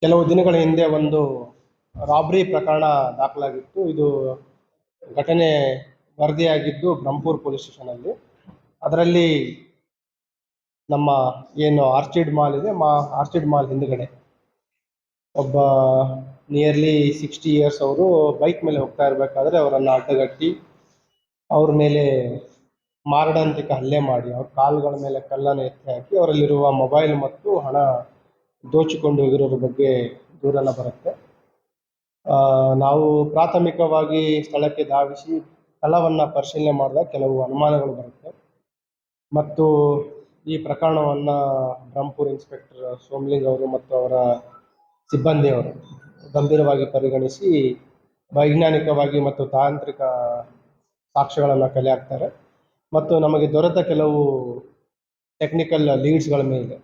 ಕೆಲವು ದಿನಗಳ ಹಿಂದೆ ಒಂದು ರಾಬ್ರಿ ಪ್ರಕರಣ ದಾಖಲಾಗಿತ್ತು. ಇದು ಘಟನೆ ವರದಿಯಾಗಿದ್ದು ಬ್ರಹ್ಮಪುರ್ ಪೊಲೀಸ್ ಸ್ಟೇಷನಲ್ಲಿ. ಅದರಲ್ಲಿ ನಮ್ಮ ಏನು ಆರ್ಚಿಡ್ ಮಾಲ್ ಇದೆ, ಆರ್ಚಿಡ್ ಮಾಲ್ ಹಿಂದುಗಡೆ ಒಬ್ಬ ನಿಯರ್ಲಿ 60 ಇಯರ್ಸ್ ಅವರು ಬೈಕ್ ಮೇಲೆ ಹೋಗ್ತಾ ಇರಬೇಕಾದ್ರೆ ಅವರನ್ನು ಅಡ್ಡಗಟ್ಟಿ ಅವ್ರ ಮೇಲೆ ಮಾರಣಾಂತಿಕ ಹಲ್ಲೆ ಮಾಡಿ ಅವ್ರ ಕಾಲುಗಳ ಮೇಲೆ ಕಲ್ಲನ್ನು ಎತ್ತಿ ಹಾಕಿ ಅವರಲ್ಲಿರುವ ಮೊಬೈಲ್ ಮತ್ತು ಹಣ ದೋಚಿಕೊಂಡು ಹೋಗಿರೋದ್ರ ಬಗ್ಗೆ ದೂರೆಲ್ಲ ಬರುತ್ತೆ. ನಾವು ಪ್ರಾಥಮಿಕವಾಗಿ ಸ್ಥಳಕ್ಕೆ ಧಾವಿಸಿ ಸ್ಥಳವನ್ನು ಪರಿಶೀಲನೆ ಮಾಡಿದಾಗ ಕೆಲವು ಅನುಮಾನಗಳು ಬರುತ್ತೆ ಮತ್ತು ಈ ಪ್ರಕರಣವನ್ನು ಬ್ರಹ್ಮಪುರ್ ಇನ್ಸ್ಪೆಕ್ಟರ್ ಸೋಮಲಿಂಗ್ ಅವರು ಮತ್ತು ಅವರ ಸಿಬ್ಬಂದಿಯವರು ಗಂಭೀರವಾಗಿ ಪರಿಗಣಿಸಿ ವೈಜ್ಞಾನಿಕವಾಗಿ ಮತ್ತು ತಾಂತ್ರಿಕ ಸಾಕ್ಷ್ಯಗಳನ್ನು ಕಲೆ ಹಾಕ್ತಾರೆ ಮತ್ತು ನಮಗೆ ದೊರೆತ ಕೆಲವು ಟೆಕ್ನಿಕಲ್ ಲೀಡ್ಸ್ಗಳ ಮೇಲೆ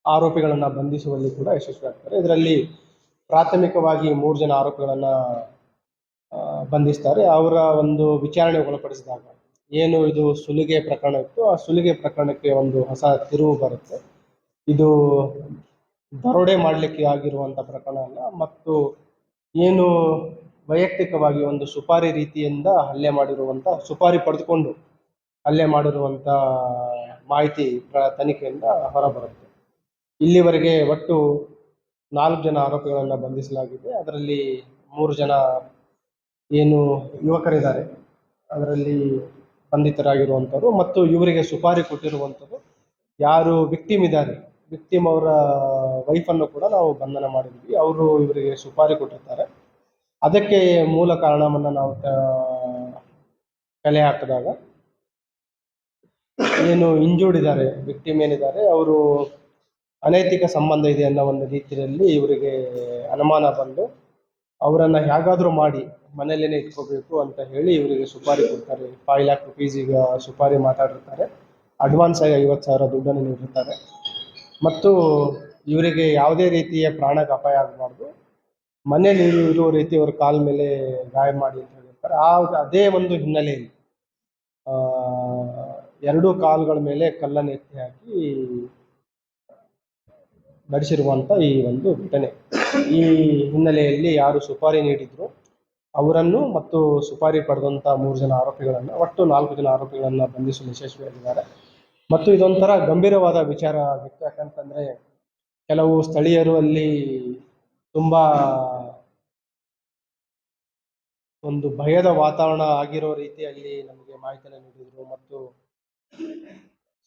ಆರೋಪಿಗಳನ್ನು ಬಂಧಿಸುವಲ್ಲಿ ಕೂಡ ಯಶಸ್ವಿಯಾಗ್ತಾರೆ. ಇದರಲ್ಲಿ ಪ್ರಾಥಮಿಕವಾಗಿ 3 ಜನ ಆರೋಪಿಗಳನ್ನು ಬಂಧಿಸ್ತಾರೆ. ಅವರ ಒಂದು ವಿಚಾರಣೆ ಒಳಪಡಿಸಿದಾಗ ಏನು ಇದು ಸುಲಿಗೆ ಪ್ರಕರಣ ಇತ್ತು, ಆ ಸುಲಿಗೆ ಪ್ರಕರಣಕ್ಕೆ ಒಂದು ಹೊಸ ತಿರುವು ಬರುತ್ತೆ. ಇದು ದರೋಡೆ ಮಾಡಲಿಕ್ಕೆ ಆಗಿರುವಂಥ ಪ್ರಕರಣ ಅಲ್ಲ ಮತ್ತು ಏನು ವೈಯಕ್ತಿಕವಾಗಿ ಒಂದು ಸುಪಾರಿ ರೀತಿಯಿಂದ ಹಲ್ಲೆ ಮಾಡಿರುವಂಥ, ಸುಪಾರಿ ಪಡೆದುಕೊಂಡು ಹಲ್ಲೆ ಮಾಡಿರುವಂಥ ಮಾಹಿತಿ ತನಿಖೆಯಿಂದ ಹೊರಬರುತ್ತೆ. ಇಲ್ಲಿವರೆಗೆ ಒಟ್ಟು 4 ಜನ ಆರೋಪಿಗಳನ್ನು ಬಂಧಿಸಲಾಗಿದೆ. ಅದರಲ್ಲಿ 3 ಜನ ಏನು ಯುವಕರಿದ್ದಾರೆ ಅದರಲ್ಲಿ ಬಂಧಿತರಾಗಿರುವಂಥವ್ರು ಮತ್ತು ಇವರಿಗೆ ಸುಪಾರಿ ಕೊಟ್ಟಿರುವಂಥದ್ದು ಯಾರು ವಿಕ್ಟಿಮ್ ಇದ್ದಾರೆ, ವಿಕ್ಟಿಮ್ ಅವರ ವೈಫನ್ನು ಕೂಡ ನಾವು ಬಂಧನ ಮಾಡಿದ್ವಿ. ಅವರು ಇವರಿಗೆ ಸುಪಾರಿ ಕೊಟ್ಟಿರ್ತಾರೆ. ಅದಕ್ಕೆ ಮೂಲ ಕಾರಣವನ್ನು ನಾವು ಕಲೆ ಹಾಕಿದಾಗ ಏನು ಇಂಜೂರ್ಡ್ ಇದ್ದಾರೆ, ವಿಕ್ಟಿಮ್ ಏನಿದ್ದಾರೆ ಅವರು ಅನೈತಿಕ ಸಂಬಂಧ ಇದೆ ಅನ್ನೋ ಒಂದು ರೀತಿಯಲ್ಲಿ ಇವರಿಗೆ ಅನುಮಾನ ಬಂದು ಅವರನ್ನು ಹೇಗಾದರೂ ಮಾಡಿ ಮನೆಯಲ್ಲೇ ಇಟ್ಕೋಬೇಕು ಅಂತ ಹೇಳಿ ಇವರಿಗೆ ಸುಪಾರಿ ಕೊಡ್ತಾರೆ. 5 lakh rupees ಈಗ ಸುಪಾರಿ ಮಾತಾಡಿರ್ತಾರೆ. ಅಡ್ವಾನ್ಸ್ ಆಗಿ 50,000 ದುಡ್ಡನ್ನು ನೀಡಿರ್ತಾರೆ ಮತ್ತು ಇವರಿಗೆ ಯಾವುದೇ ರೀತಿಯ ಪ್ರಾಣಕ್ಕೆ ಅಪಾಯ ಆಗಬಾರ್ದು, ಮನೆಯಲ್ಲಿ ಇರುವ ರೀತಿ ಅವ್ರ ಕಾಲ ಮೇಲೆ ಗಾಯ ಮಾಡಿ ಅಂತ ಹೇಳಿರ್ತಾರೆ. ಅದೇ ಒಂದು ಹಿನ್ನೆಲೆಯಲ್ಲಿ 2 ಕಾಲುಗಳ ಮೇಲೆ ಕಲ್ಲನ್ನು ಎತ್ತಿ ಹಾಕಿ ನಡೆಸಿರುವಂಥ ಈ ಒಂದು ಘಟನೆ. ಈ ಹಿನ್ನೆಲೆಯಲ್ಲಿ ಯಾರು ಸುಪಾರಿ ನೀಡಿದ್ರು ಅವರನ್ನು ಮತ್ತು ಸುಪಾರಿ ಪಡೆದಂಥ 3 ಜನ ಆರೋಪಿಗಳನ್ನು, ಒಟ್ಟು 4 ಜನ ಆರೋಪಿಗಳನ್ನು ಬಂಧಿಸಲು ಯಶಸ್ವಿಯಾಗಿದ್ದಾರೆ. ಮತ್ತು ಇದೊಂಥರ ಗಂಭೀರವಾದ ವಿಚಾರ ಆಗಿತ್ತು. ಯಾಕಂತಂದರೆ ಕೆಲವು ಸ್ಥಳೀಯರು ಅಲ್ಲಿ ತುಂಬ ಒಂದು ಭಯದ ವಾತಾವರಣ ಆಗಿರೋ ರೀತಿಯಲ್ಲಿ ನಮಗೆ ಮಾಹಿತಿಯನ್ನು ನೀಡಿದರು ಮತ್ತು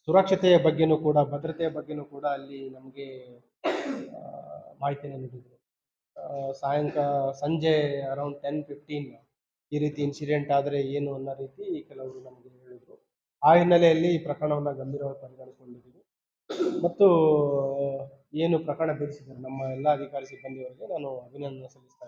ಸುರಕ್ಷತೆಯ ಬಗ್ಗೆನೂ ಕೂಡ, ಭದ್ರತೆಯ ಬಗ್ಗೆನೂ ಕೂಡ ಅಲ್ಲಿ ನಮಗೆ ಮಾಹಿತಿಯನ್ನು ನೀಡಿದರು. ಸಂಜೆ ಅರೌಂಡ್ 10:15 ಈ ರೀತಿ ಇನ್ಸಿಡೆಂಟ್ ಆದರೆ ಏನು ಅನ್ನೋ ರೀತಿ ಕೆಲವರು ನಮಗೆ ಹೇಳಿದರು. ಆ ಹಿನ್ನೆಲೆಯಲ್ಲಿ ಈ ಪ್ರಕರಣವನ್ನು ಗಂಭೀರವಾಗಿ ಪರಿಗಣಿಸಿಕೊಂಡಿದ್ದೀವಿ ಮತ್ತು ಏನು ಪ್ರಕರಣ ಭೇದಿಸಿದ್ದಾರೆ ನಮ್ಮ ಎಲ್ಲ ಅಧಿಕಾರಿ ಸಿಬ್ಬಂದಿಯವರಿಗೆ ನಾನು ಅಭಿನಂದನೆ ಸಲ್ಲಿಸ್ತಾ ಇದ್ದೀನಿ.